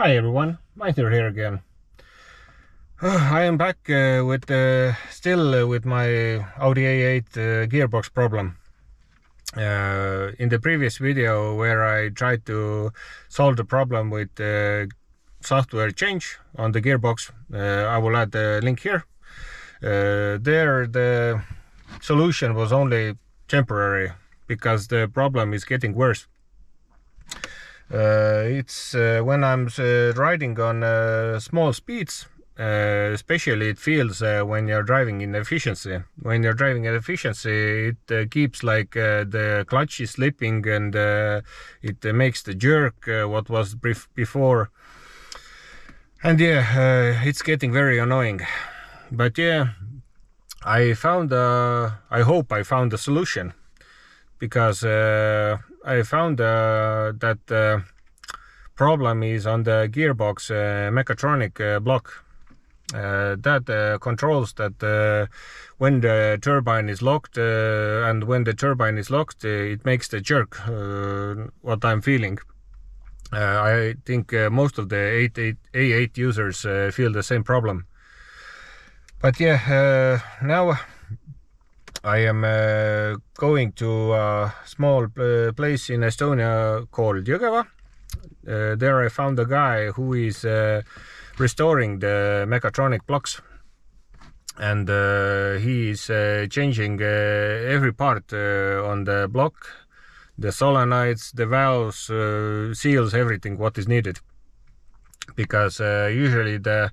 Hi everyone, Maithir here again. I am back still with my Audi A8 gearbox problem. In the previous video where I tried to solve the problem with software change on the gearbox, I will add the link here. There the solution was only temporary because the problem is getting worse. It's when I'm riding on small speeds, especially it feels when you're driving in efficiency. When you're driving in efficiency, it keeps like the clutch is slipping and it makes the jerk what was before. And yeah, it's getting very annoying. But yeah, I hope I found a solution, because I found that the problem is on the gearbox mechatronic block that controls that when the turbine is locked, and when the turbine is locked, it makes the jerk, what I'm feeling. I think most of the A8 users feel the same problem. But yeah, now I am going to a small place in Estonia called Jõgeva. There I found a guy who is restoring the mechatronic blocks, and he is changing every part on the block, the solenoids, the valves, seals, everything what is needed, because usually the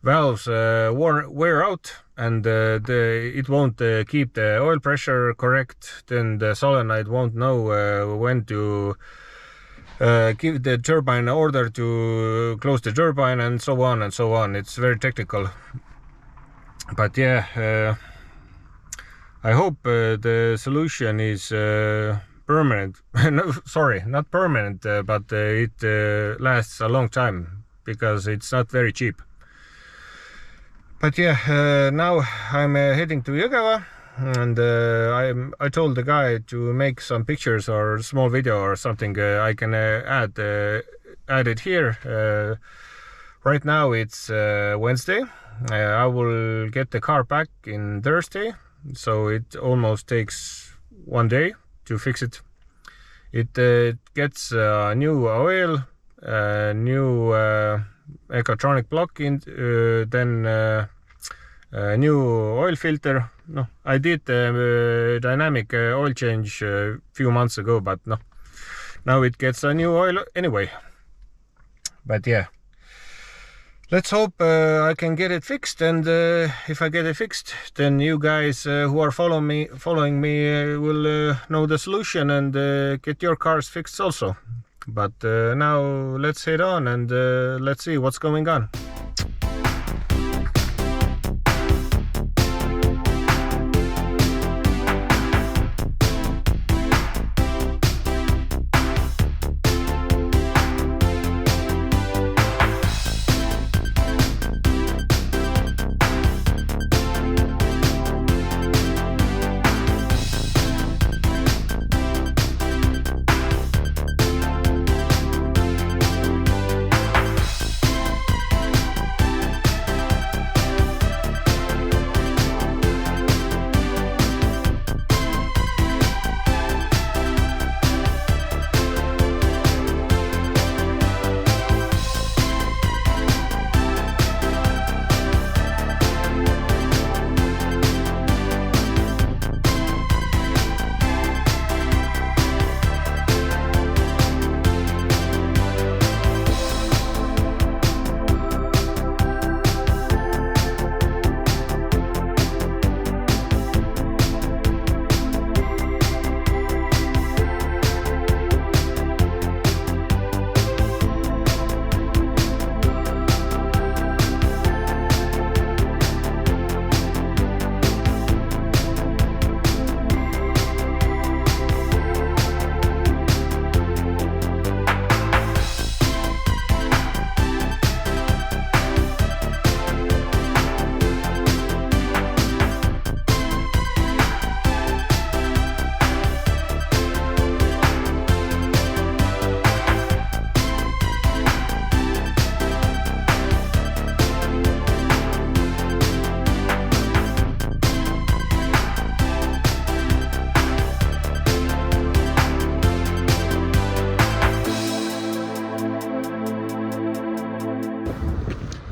valves wear out and it won't keep the oil pressure correct. Then the solenoid won't know when to give the turbine order to close the turbine, and so on and so on. It's very technical. But yeah, I hope the solution is permanent. No, sorry, not permanent, but it lasts a long time, because it's not very cheap. But yeah, now I'm heading to Jõgeva, and I told the guy to make some pictures or small video or something. I can add it here. Right now it's Wednesday. I will get the car back in Thursday, so it almost takes 1 day to fix it. It gets new oil, new mechatronic block, in then new oil filter. No, I did dynamic oil change a few months ago, but no, now it gets a new oil anyway. But yeah, let's hope I can get it fixed, and if I get it fixed, then you guys who are following me will know the solution and get your cars fixed also. But now let's head on and let's see what's going on.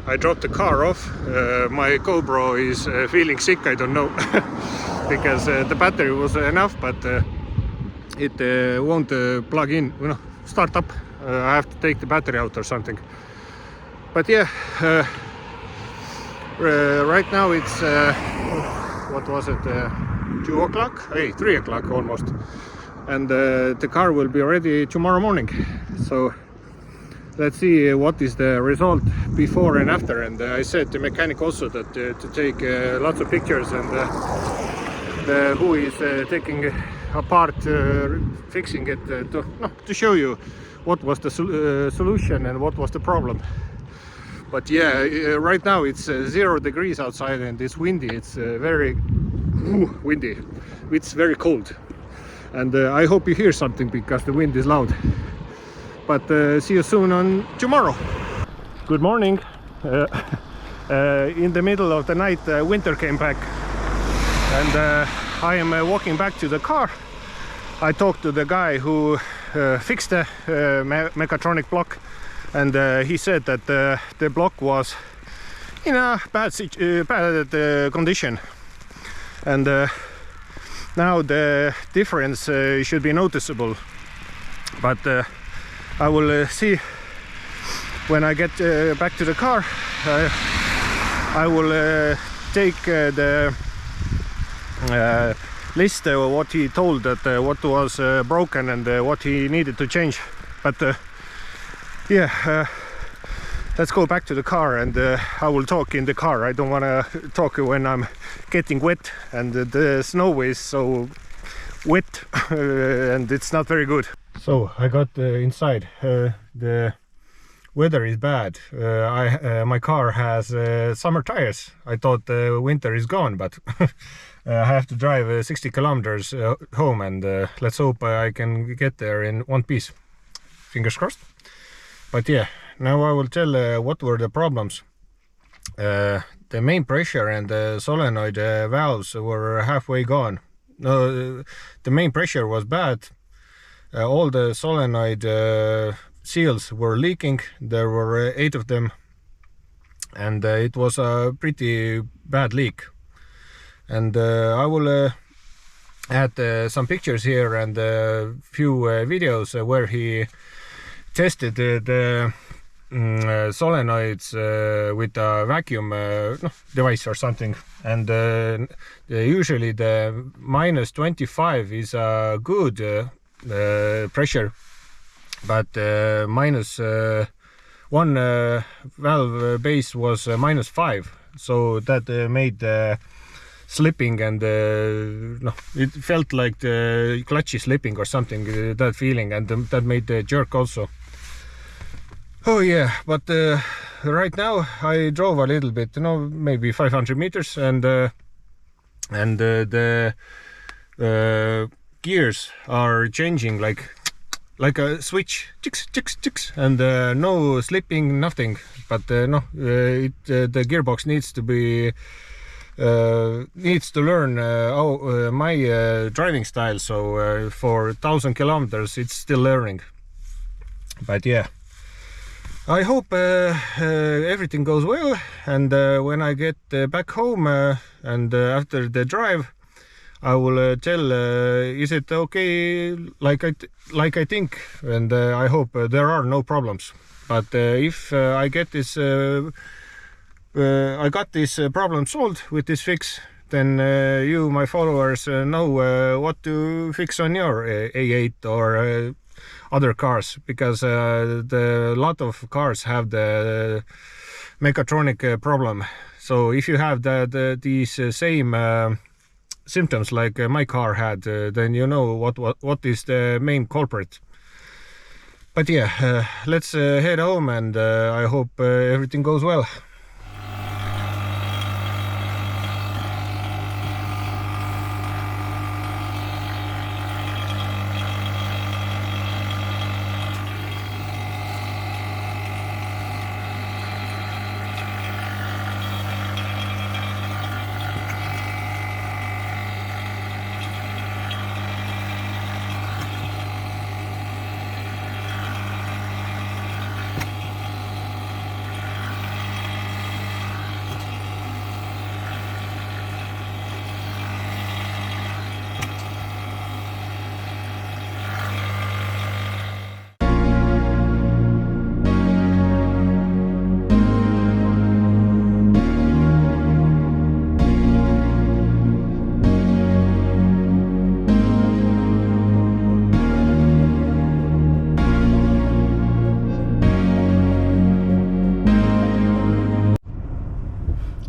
I dropped the car off. My GoPro is feeling sick, I don't know, because the battery was enough, but it won't plug in, start up. I have to take the battery out or something. But yeah, right now it's what was it, 2 o'clock? Hey, 3 o'clock almost, and the car will be ready tomorrow morning. So let's see what is the result before and after. And I said to the mechanic also that to take lots of pictures, and who is taking apart, fixing it, to show you what was the solution and what was the problem. But yeah, right now it's 0 degrees outside and it's windy. It's very windy. It's very cold, and I hope you hear something because the wind is loud. But see you soon on tomorrow. Good morning. In the middle of the night, winter came back, and I am walking back to the car. I talked to the guy who fixed the mechatronic block, and he said that the block was in a bad condition, and now the difference should be noticeable. But I will see when I get back to the car. I will take the list of what he told, that what was broken and what he needed to change. But yeah, let's go back to the car, and I will talk in the car. I don't want to talk when I'm getting wet, and the snow is so wet and it's not very good. So I got inside. The weather is bad. My car has summer tires. I thought winter is gone, but I have to drive 60 kilometers home, and let's hope I can get there in one piece. Fingers crossed. But yeah, now I will tell what were the problems. The main pressure and the solenoid valves were halfway gone. No, the main pressure was bad. All the solenoid seals were leaking. There were 8 of them, and it was a pretty bad leak. And I will add some pictures here and a few videos where he tested the solenoids with a vacuum device or something. And usually the minus 25 is a good pressure, but minus 1 valve base was minus 5, so that made slipping, and it felt like the clutch is slipping or something, that feeling, and that made the jerk also. Oh yeah, but right now I drove a little bit, maybe 500 meters, and the gears are changing like a switch, ticks, ticks, ticks, and no slipping, nothing. But no, the gearbox needs to be needs to learn my driving style. So for 1,000 kilometers, it's still learning. But yeah, I hope everything goes well, and when I get back home and after the drive, I will tell is it okay like I think, and I hope there are no problems. But if I get this problem solved with this fix, then you, my followers, know what to fix on your A8 or other cars, because the lot of cars have the mechatronic problem. So if you have these same symptoms like my car had, then you know what is the main culprit. But yeah, let's head home, and I hope everything goes well.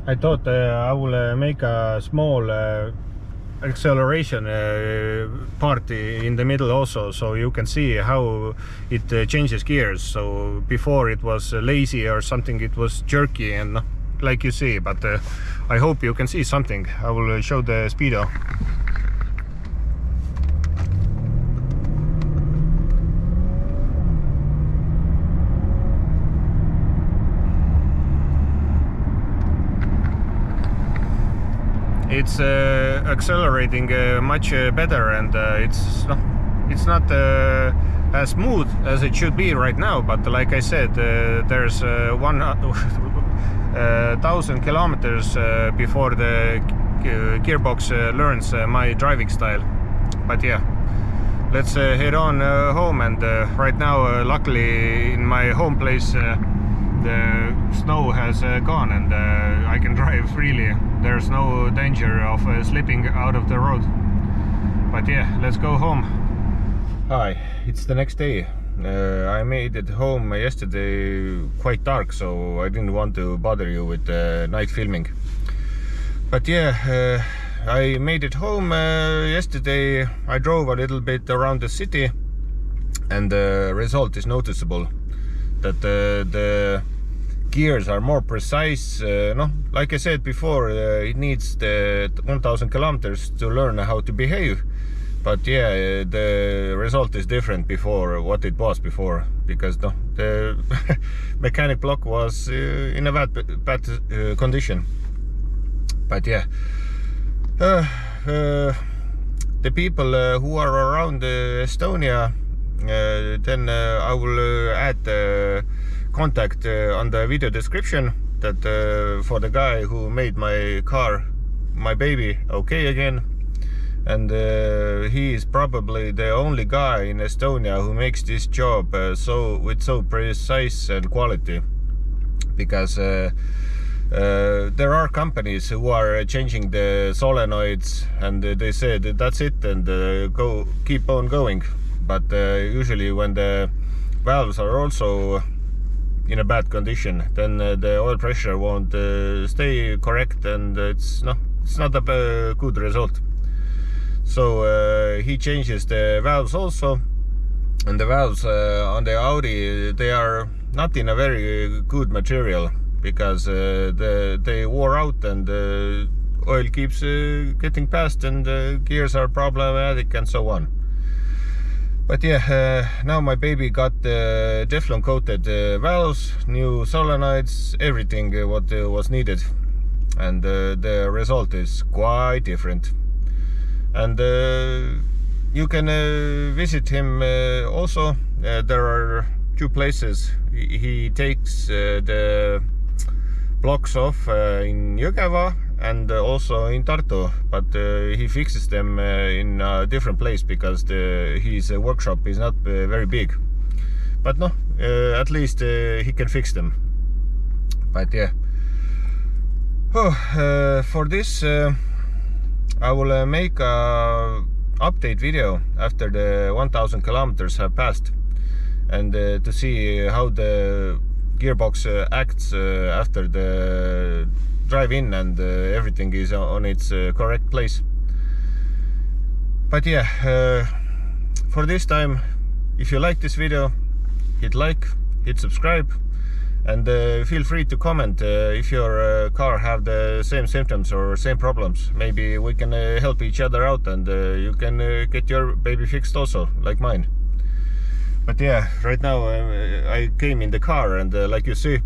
I thought I will make a small acceleration part in the middle also, so you can see how it changes gears. So before it was lazy or something, it was jerky and like you see, but I hope you can see something. I will show the speedo. It's accelerating much better, and it's not as smooth as it should be right now, but like I said, there's 1,000 kilometers before the gearbox learns my driving style. But yeah, let's head on home, and right now luckily in my home place the snow has gone, and I can drive freely. There's no danger of slipping out of the road. But yeah, let's go home. Hi, it's the next day. I made it home yesterday quite dark, so I didn't want to bother you with night filming. But yeah, I made it home yesterday. I drove a little bit around the city, and the result is noticeable. That the gears are more precise. Like I said before, it needs the 1,000 kilometers to learn how to behave. But yeah, the result is different before what it was before, because the mechanic block was in a bad condition. But yeah, the people who are around Estonia, then I will add contact on the video description, that for the guy who made my car, my baby, okay again. And he is probably the only guy in Estonia who makes this job with so precise and quality, because there are companies who are changing the solenoids and they said that's it, and keep on going. But usually when the valves are also in a bad condition, then the oil pressure won't stay correct, and it's not a good result. So he changes the valves also, and the valves on the Audi, they are not in a very good material, because they wore out, and oil keeps getting passed, and gears are problematic and so on. But yeah, now my baby got Teflon coated valves, new solenoids, everything what was needed, and the result is quite different. And you can visit him also. There are two places. He takes the blocks off in Jõgeva and also in Tartu, but he fixes them in a different place, because his workshop is not very big. But no, at least he can fix them. But yeah, for this I will make a update video after the 1,000 kilometers have passed, and to see how the gearbox acts after the drive-in, and everything is on its correct place. But yeah, for this time, if you like this video, hit like, hit subscribe, and feel free to comment if your car have the same symptoms or same problems. Maybe we can help each other out, and you can get your baby fixed also, like mine. But yeah, right now I came in the car, and like you see,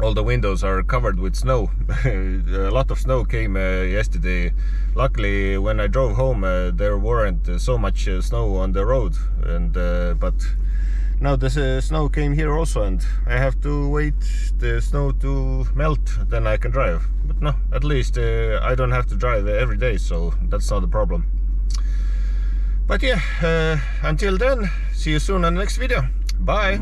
all the windows are covered with snow. A lot of snow came yesterday. Luckily, when I drove home, there weren't so much snow on the road, and but now the snow came here also, and I have to wait the snow to melt, then I can drive. But no, at least I don't have to drive every day, so that's not a problem. But yeah, until then, see you soon on the next video. Bye!